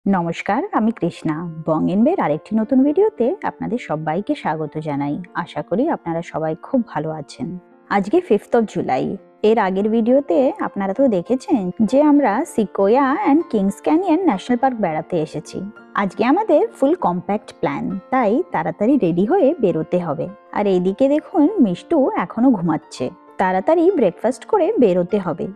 নমস্কার, আমি কৃষ্ণা। বং ইনবের আরেকটি নতুন ভিডিওতে আপনাদের সবাইকে স্বাগত জানাই। আশা করি আপনারা সবাই খুব ভালো আছেন। আজকে 5th অফ জুলাই। এর আগের ভিডিওতে আপনারা তো দেখেছেন যে আমরা Sequoia and Kings Canyon National Park বেড়াতে এসেছি। আজকে আমাদের ফুল কম্প্যাক্ট প্ল্যান, তাই তাড়াতাড়ি রেডি হয়ে বেরোতে হবে। আর এইদিকে দেখুন, মিষ্টু এখনো ঘুমাচ্ছে। তাড়াতাড়ি ব্রেকফাস্ট করে বেরোতে হবে।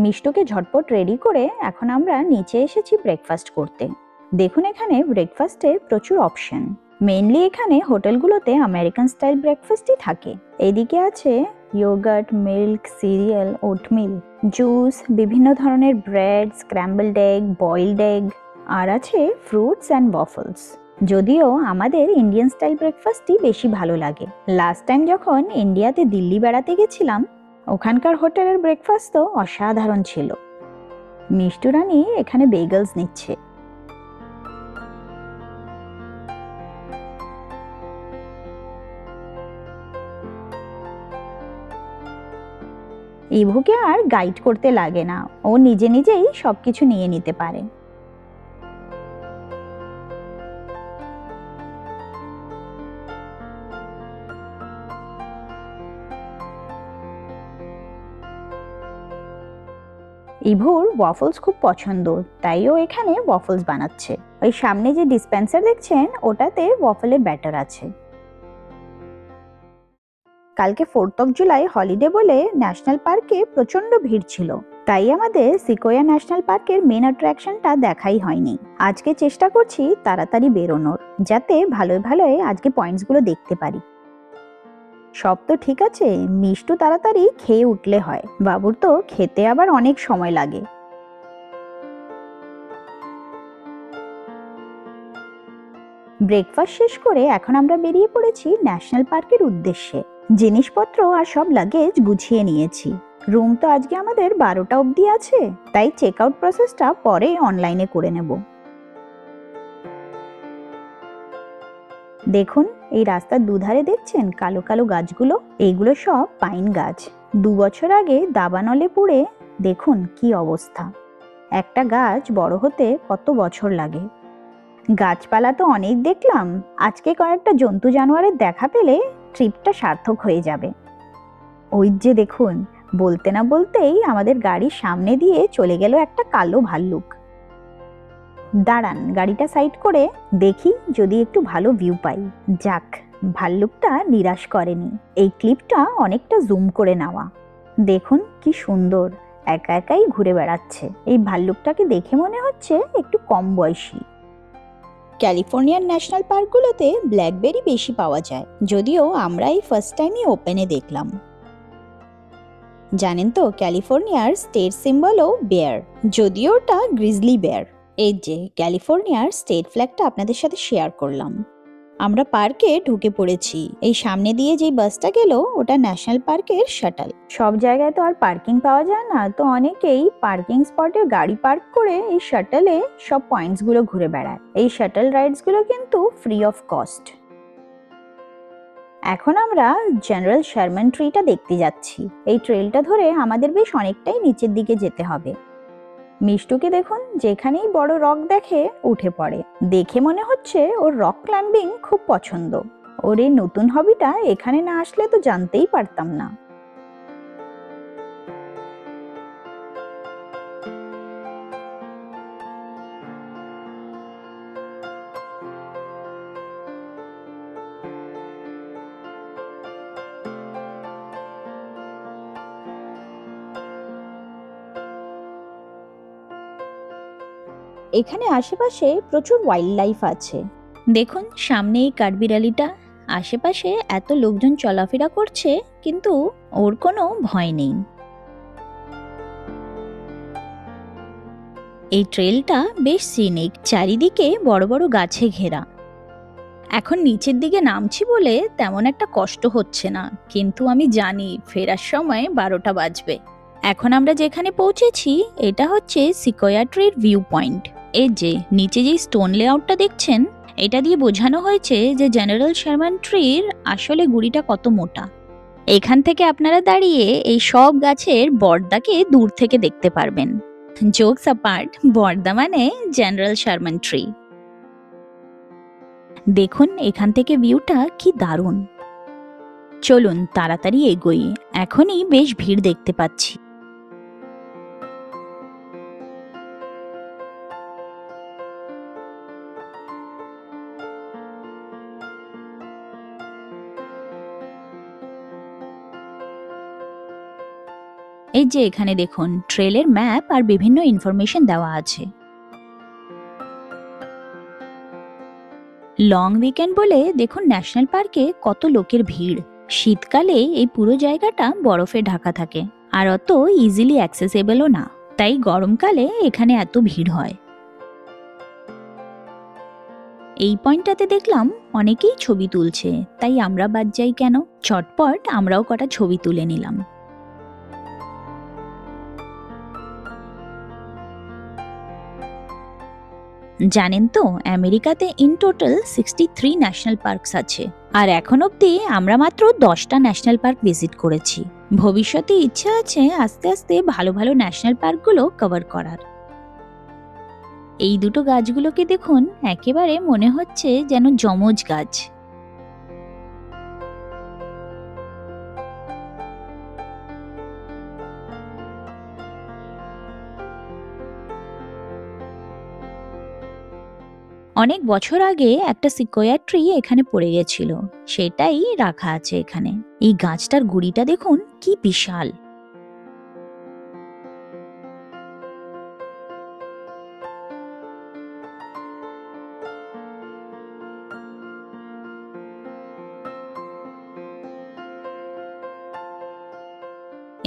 মিষ্টুকে ঝটপট রেডি করে এখন আমরা নিচে এসেছি ব্রেকফাস্ট করতে। দেখুন, এখানে ব্রেকফাস্টের প্রচুর অপশন। মেইনলি এখানে হোটেলগুলোতে আমেরিকান স্টাইল ব্রেকফাস্টই থাকে। এদিকে আছে yogurt, milk, cereal, oatmeal, juice, বিভিন্ন ধরনের bread, scrambled egg, boiled egg, আর আছে ফ্রুটস অ্যান্ড ওয়াফলস। যদিও আমাদের ইন্ডিয়ান স্টাইল ব্রেকফাস্টই বেশি ভালো লাগে। লাস্ট টাইম যখন ইন্ডিয়াতে দিল্লি বেড়াতে গেছিলাম, ওখানকার হোটেলের ব্রেকফাস্ট তো অসাধারণ ছিল। মিষ্টু রানী এখানে বেগলস নিচ্ছে। ইভুকে আর গাইড করতে লাগে না, ও নিজে নিজেই সবকিছু নিয়ে নিতে পারে। ইভুর ওয়াফলস খুব পছন্দ, তাই ও এখানে ওয়াফলস বানাচ্ছে। ওই সামনে যে ডিসপেন্সার দেখছেন, ওটাতে ওয়াফলের ব্যাটার আছে। কালকে 4th অফ জুলাই হলিডে বলে ন্যাশনাল পার্কে প্রচন্ড ভিড় ছিল, তাই আমাদের সিকোয়া ন্যাশনাল পার্কের মেন অ্যাট্রাকশনটা দেখাই হয়নি। আজকে চেষ্টা করছি তাড়াতাড়ি বেরোনোর, যাতে ভালোই ভালোই আজকে পয়েন্টসগুলো দেখতে পারি। সব তো ঠিক আছে, মিষ্টু তাড়াতাড়ি খেয়ে উঠলে হয়। বাবুর তো খেতে আবার অনেক সময় লাগে। ব্রেকফাস্ট শেষ করে এখন আমরা বেরিয়ে পড়েছি ন্যাশনাল পার্কের উদ্দেশ্যে। জিনিসপত্র আর সব লাগেজ গুছিয়ে নিয়েছি। রুম তো আজকে আমাদের 12টা অবধি আছে, তাই চেক আউট প্রসেসটা পরে অনলাইনে করে নেব। দেখুন, এই রাস্তার দুধারে দেখছেন কালো কালো গাছগুলো? এইগুলো সব পাইন গাছ। 2 বছর আগে দাবানলে পুড়ে দেখুন কি অবস্থা। একটা গাছ বড় হতে কত বছর লাগে। গাছপালা তো অনেক দেখলাম, আজকে কয়েকটা জন্তু জানোয়ারের দেখা পেলে ট্রিপটা সার্থক হয়ে যাবে। ওই যে দেখুন, বলতে না বলতেই আমাদের গাড়ির সামনে দিয়ে চলে গেল একটা কালো ভাল্লুক। দাঁড়ান, গাড়িটা সাইড করে দেখি যদি একটু ভালো ভিউ পাই। যাক, ভাল্লুকটা নিরাশ করেনি। এই ক্লিপটা অনেকটা জুম করে নেওয়া। দেখুন কি সুন্দর, একা একাই ঘুরে বেড়াচ্ছে। এই ভাল্লুকটাকে দেখে মনে হচ্ছে একটু কম বয়সী। ক্যালিফোর্নিয়ার ন্যাশনাল পার্কগুলোতে ব্ল্যাকবেরি বেশি পাওয়া যায়, যদিও আমরা এই ফার্স্ট টাইমই ওপেনে দেখলাম। জানেন তো, ক্যালিফোর্নিয়ার স্টেট সিম্বলও বেয়ার, যদিও ওটা গ্রিজলি বেয়ার। এই যে ক্যালিফোর্নিয়ার স্টেট ফ্ল্যাগটা আপনাদের সাথে শেয়ার করলাম। আমরা পার্কে ঢুকে পড়েছি। এই সামনে দিয়ে যেই বাসটা গেল, ওটা ন্যাশনাল পার্কের শাটল। সব জায়গায় তো আর পার্কিং পাওয়া যায় না, তো অনেকেই পার্কিং স্পটে গাড়ি পার্ক করে এই শাটলে সব পয়েন্টসগুলো ঘুরে বেড়ায়। এই শাটল রাইডসগুলো কিন্তু ফ্রি অফ কস্ট। এখন আমরা জেনারেল শারমান ট্রিটা দেখতে যাচ্ছি। এই ট্রেলটা ধরে আমাদের বেশ অনেকটাই নিচের দিকে যেতে হবে। মিষ্টুকে দেখুন, যেখানেই বড় রক দেখে উঠে পড়ে। দেখে মনে হচ্ছে ওর রক ক্লাইম্বিং খুব পছন্দ। ওর এই নতুন হবিটা এখানে না আসলে তো জানতেই পারতাম না। এখানে আশেপাশে প্রচুর ওয়াইল্ড লাইফ আছে। দেখুন সামনে এই কাঠবিড়ালিটা। আশেপাশে এত লোকজন চলাফেরা করছে, কিন্তু ওর কোনো ভয় নেই। এই ট্রেলটা বেশ সিনিক, চারিদিকে বড় বড় গাছে ঘেরা। এখন নিচের দিকে নামছি বলে তেমন একটা কষ্ট হচ্ছে না, কিন্তু আমি জানি ফেরার সময় 12টা বাজবে। এখন আমরা যেখানে পৌঁছেছি, এটা হচ্ছে সিকোয়া ট্রির ভিউ পয়েন্ট। এই যে নিচে যে স্টোন লেআউটটা দেখছেন, এটা দিয়ে বোঝানো হয়েছে যে জেনারেল শারমান ট্রির আসলে গুড়িটা কত মোটা। এখান থেকে আপনারা দাঁড়িয়ে এই সব গাছের বর্দাকে দূর থেকে দেখতে পারবেন। জোকস অ্যাপার্ট, বর্দা মানে জেনারেল শারমান ট্রি। দেখুন এখান থেকে ভিউটা কি দারুণ। চলুন তাড়াতাড়ি এগোই, এখনই বেশ ভিড় দেখতে পাচ্ছি। এই যে এখানে দেখুন ট্রেলের ম্যাপ আর বিভিন্ন ইনফরমেশন দেওয়া আছে। লং উইকেন্ড বলে দেখুন ন্যাশনাল পার্কে কত লোকের ভিড়। শীতকালে এই পুরো জায়গাটা বরফে ঢাকা থাকে আর অত ইজিলি অ্যাক্সেসেবলও না, তাই গরমকালে এখানে এত ভিড় হয়। এই পয়েন্টটাতে দেখলাম অনেকেই ছবি তুলছে, তাই আমরা বাদ যাই কেন, চটপট আমরাও কটা ছবি তুলে নিলাম। জানেন তো আমেরিকাতে ইন টোটাল 63 ন্যাশনাল পার্কস আছে, আর এখন অব্দি আমরা মাত্র 10টা ন্যাশনাল পার্ক ভিজিট করেছি। ভবিষ্যতে ইচ্ছা আছে আস্তে আস্তে ভালো ভালো ন্যাশনাল পার্কগুলো কভার করার। এই দুটো গাছগুলোকে দেখুন, একেবারে মনে হচ্ছে যেন যমজ গাছ। অনেক বছর আগে একটা সিকোয়া ট্রি এখানে পড়ে গেছিল, সেটাই রাখা আছে এখানে। এই গাছটার গুড়িটা দেখুন কি বিশাল।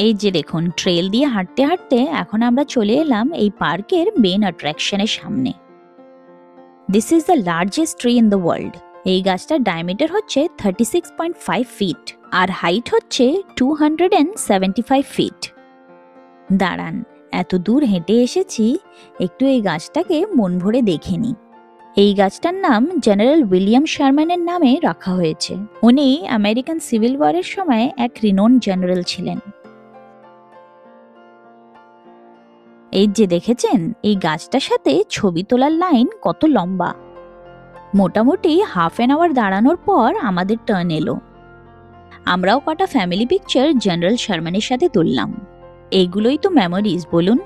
এই যে দেখুন ট্রেল দিয়ে হাঁটতে হাঁটতে এখন আমরা চলে এলাম এই পার্কের মেন অ্যাট্রাকশনের সামনে। This is the largest tree in the world. এই গাছটার ডায়ামিটার হচ্ছে 36.5 ফিট আর হাইট হচ্ছে 275 ফিট। দাঁড়ান, এত দূর হেঁটে এসেছি, একটু এই গাছটাকে মন ভরে দেখে নিই। এই গাছটার নাম জেনারেল উইলিয়াম শারম্যানের নামে রাখা হয়েছে। উনি আমেরিকান সিভিল ওয়ারের সময় এক রিনোন জেনারেল ছিলেন। এই যে দেখেছেন এই গাছটার সাথে ছবি তোলার লাইন কত লম্বা। মোটামুটি হাফ অ্যান আওয়ার দাঁড়ানোর পর আমাদের টার্ন এলো। আমরাও কটা ফ্যামিলি পিকচার জেনারেল শারম্যানের সাথে তুললাম। এইগুলোই তো মেমোরিজ বলুন।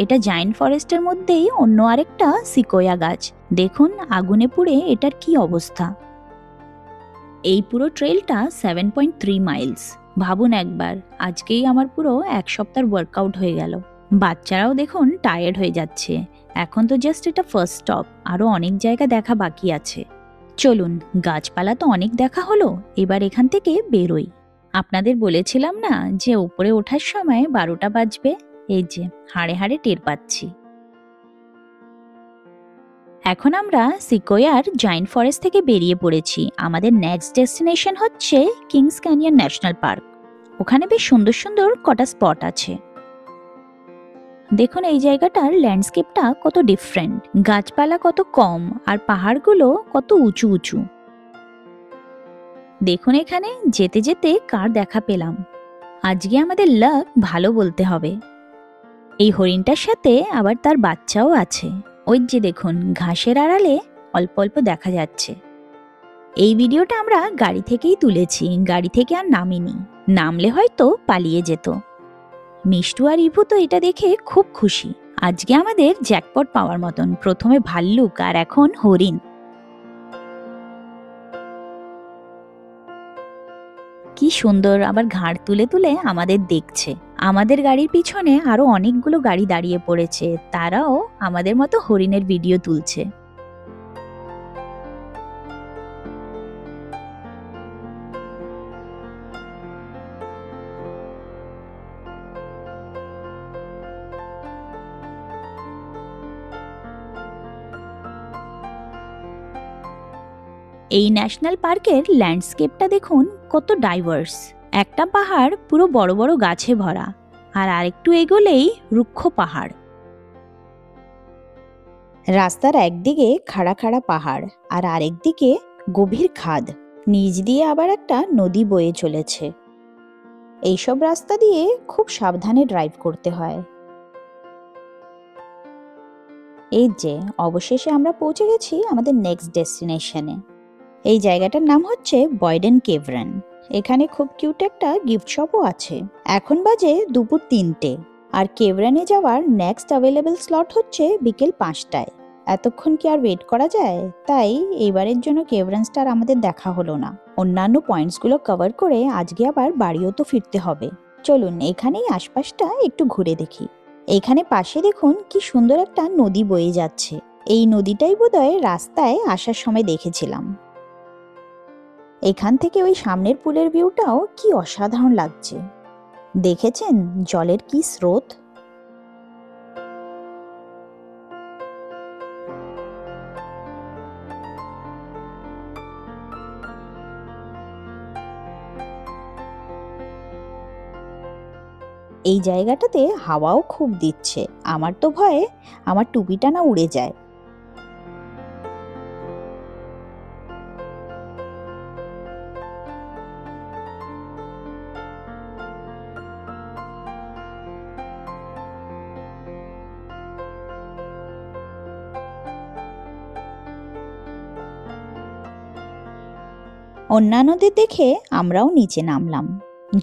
এটা জায়েন্ট ফরেস্টের মধ্যেই অন্য আরেকটা সিকোয়া গাছ। দেখুন আগুনে পুড়ে এটার কি অবস্থা। এই পুরো ট্রেলটা 7.3 মাইলস। ভাবুন একবার, আজকেই আমার পুরো এক সপ্তাহ ওয়ার্কআউট হয়ে গেল। বাচ্চারাও দেখুন টায়ার্ড হয়ে যাচ্ছে। এখন তো জাস্ট এটা ফার্স্ট স্টপ, আরো অনেক জায়গা দেখা বাকি আছে। চলুন, গাছপালা তো অনেক দেখা হলো, এবার এখান থেকে বেরোই। আপনাদের বলেছিলাম না যে উপরে ওঠার সময় 12টা বাজবে, এই যে হাড়ে হাড়ে টের পাচ্ছি। এখন আমরা সিকোয়ার জায়েন্ট ফরেস্ট থেকে বেরিয়ে পড়েছি। আমাদের নেক্সট ডেস্টিনেশন হচ্ছে কিংস ক্যানিয়ন ন্যাশনাল পার্ক। ওখানে বেশ সুন্দর সুন্দর কটা স্পট আছে। দেখুন এই জায়গাটার ল্যান্ডস্কেপটা কত ডিফারেন্ট, গাছপালা কত কম আর পাহাড়গুলো কত উঁচু উঁচু। দেখুন এখানে যেতে যেতে কার দেখা পেলাম। আজকে আমাদের লাক ভালো বলতে হবে। এই হরিণটার সাথে আবার তার বাচ্চাও আছে। ওই যে দেখুন ঘাসের আড়ালে অল্প অল্প দেখা যাচ্ছে। এই ভিডিওটা আমরা গাড়ি থেকেই তুলেছি, গাড়ি থেকে আর নামিনি, নামলে হয়তো পালিয়ে যেত। মিষ্টু আর ইভু তো এটা দেখে খুব খুশি। আজকে আমাদের জ্যাকপট পাওয়ার মতন, প্রথমে ভাল্লুক আর এখন হরিণ। কি সুন্দর আবার ঘাড় তুলে তুলে আমাদের দেখছে। আমাদের গাড়ির পিছনে আরো অনেকগুলো গাড়ি দাঁড়িয়ে পড়েছে, তারাও আমাদের মতো হরিণের ভিডিও তুলছে। এই ন্যাশনাল পার্কের ল্যান্ডস্কেপটা দেখুন কত ডাইভার্স। একটা পাহাড় পুরো বড় বড় গাছে ভরা, আর আরেকটু এগোলেই রুক্ষ পাহাড়। রাস্তার একদিকে খাড়া খাড়া পাহাড় আর আরেকদিকে গভীর খাদ, নিচ দিয়ে আবার একটা নদী বয়ে চলেছে। এইসব রাস্তা দিয়ে খুব সাবধানে ড্রাইভ করতে হয়। এই যে অবশেষে আমরা পৌঁছে গেছি আমাদের নেক্সট ডেস্টিনেশনে। এই জায়গাটার নাম হচ্ছে বয়ডেন কেভরান। এখানে খুব কিউট একটা গিফট শপও আছে। এখন বাজে দুপুর 3টে, আর কেভরানে যাওয়ার নেক্সট অ্যাভেলেবল স্লট হচ্ছে বিকেল 5টায়। এতক্ষণ কি আর ওয়েট করা যায়? তাই এইবারের জন্য কেভরান স্টার আমাদের দেখা হলো না। অন্যান্য পয়েন্টসগুলো কভার করে আজকে আবার বাড়িও তো ফিরতে হবে। চলুন এখানেই আশপাশটা একটু ঘুরে দেখি। এখানে পাশে দেখুন কি সুন্দর একটা নদী বয়ে যাচ্ছে। এই নদীটাই বোধহয় রাস্তায় আসার সময় দেখেছিলাম। এখান থেকে ওই সামনের পুলের ভিউটাও কি অসাধারণ লাগছে। দেখেছেন জলের কি স্রোত। এই জায়গাটাতে হাওয়াও খুব দিচ্ছে। আমার তো ভয়ে আমার টুপিটা না উড়ে যায়। অন্যান্যদের দেখে আমরাও নিচে নামলাম।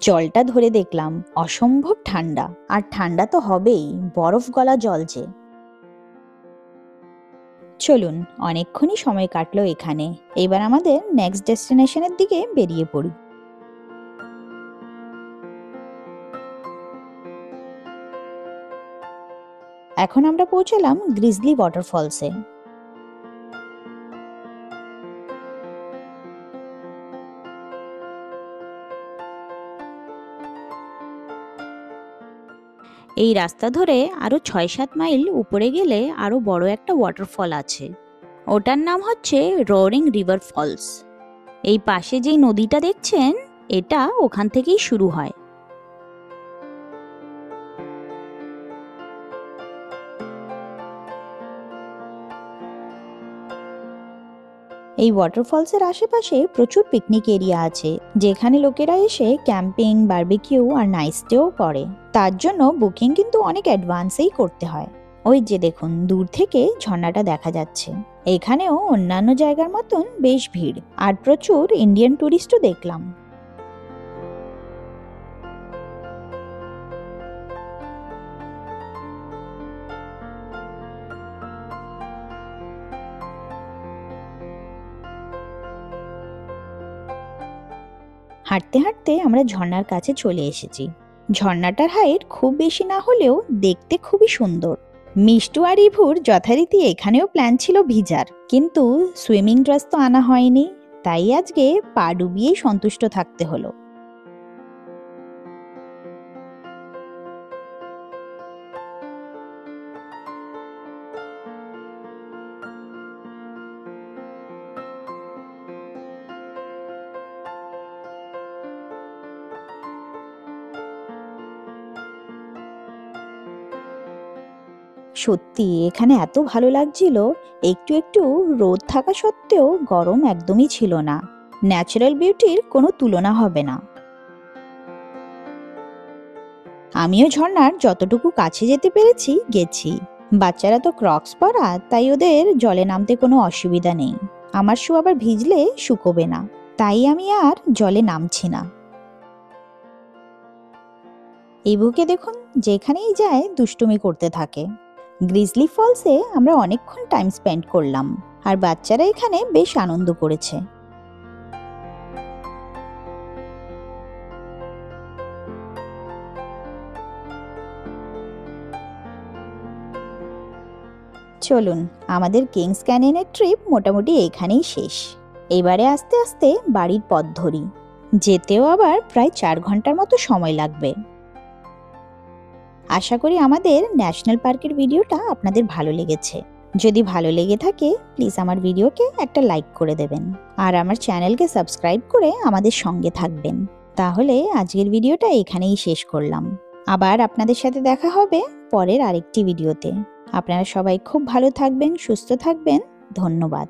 জলটা ধরে দেখলাম অসম্ভব ঠান্ডা, আর ঠান্ডা তো হবেই, বরফ গলা জল যে। চলুন অনেকক্ষণই সময় কাটলো এখানে, এবার আমাদের নেক্সট ডেস্টিনেশনের দিকে বেরিয়ে পড়ি। এখন আমরা পৌঁছলাম গ্রিজলি ওয়াটারফলসে। এই রাস্তা ধরে আরো 6-7 মাইল উপরে গেলে আরো বড় একটা ওয়াটারফল আছে। ওটার নাম হচ্ছে রোরিং রিভার ফলস। এই পাশে যেই নদীটা দেখছেন এটা ওখান থেকেই শুরু হয়। এই ওয়াটারফলসের আশেপাশে প্রচুর পিকনিক এরিয়া আছে, যেখানে লোকেরা এসে ক্যাম্পিং, বারবিকিউ আর নাইট স্টেও করে। তার জন্য বুকিং কিন্তু অনেক অ্যাডভান্সেই করতে হয়। ওই যে দেখুন দূর থেকে ঝর্ণাটা দেখা যাচ্ছে। এখানেও অন্যান্য জায়গার মতন বেশ ভিড়, আর প্রচুর ইন্ডিয়ান টুরিস্টও দেখলাম। হাঁটতে হাঁটতে আমরা ঝর্ণার কাছে চলে এসেছি। ঝর্ণাটার হাইট খুব বেশি না হলেও দেখতে খুবই সুন্দর। মিষ্টু আর ইভুর যথারীতি এখানেও প্ল্যান ছিল ভিজার, কিন্তু সুইমিং ড্রেস তো আনা হয়নি, তাই আজকে পা ডুবিয়েই সন্তুষ্ট থাকতে হলো। সত্যি এখানে এত ভালো লাগছিল। একটু একটু রোদ থাকা সত্ত্বেও গরম একদমই ছিল না। ন্যাচারাল বিউটির কোনো তুলনা হবে না। আমিও ঝর্ণার যতটুকু কাছে যেতে পেরেছি গেছি। বাচ্চারা তো ক্রক্স পরা, তাই ওদের জলে নামতে কোনো অসুবিধা নেই। আমার শু আবার ভিজলে শুকোবে না, তাই আমি আর জলে নামছি না। ইভুকে দেখুন যেখানেই যায় দুষ্টুমি করতে থাকে। গ্রিজলি ফলসে আমরা অনেকক্ষণ টাইম স্পেন্ড করলাম, আর বাচ্চারা এখানে বেশ আনন্দ করেছে। চলুন আমাদের কিংস ক্যানিয়নের ট্রিপ মোটামুটি এখানেই শেষ। এবারে আস্তে আস্তে বাড়ির পথ ধরি। যেতেও আবার প্রায় 4 ঘন্টার মতো সময় লাগবে। আশা করি আমাদের ন্যাশনাল পার্কের ভিডিওটা আপনাদের ভালো লেগেছে। যদি ভালো লেগে থাকে প্লিজ আমার ভিডিওকে একটা লাইক করে দেবেন, আর আমার চ্যানেলকে সাবস্ক্রাইব করে আমাদের সঙ্গে থাকবেন। তাহলে আজকের ভিডিওটা এখানেই শেষ করলাম। আবার আপনাদের সাথে দেখা হবে পরের আরেকটি ভিডিওতে। আপনারা সবাই খুব ভালো থাকবেন, সুস্থ থাকবেন। ধন্যবাদ।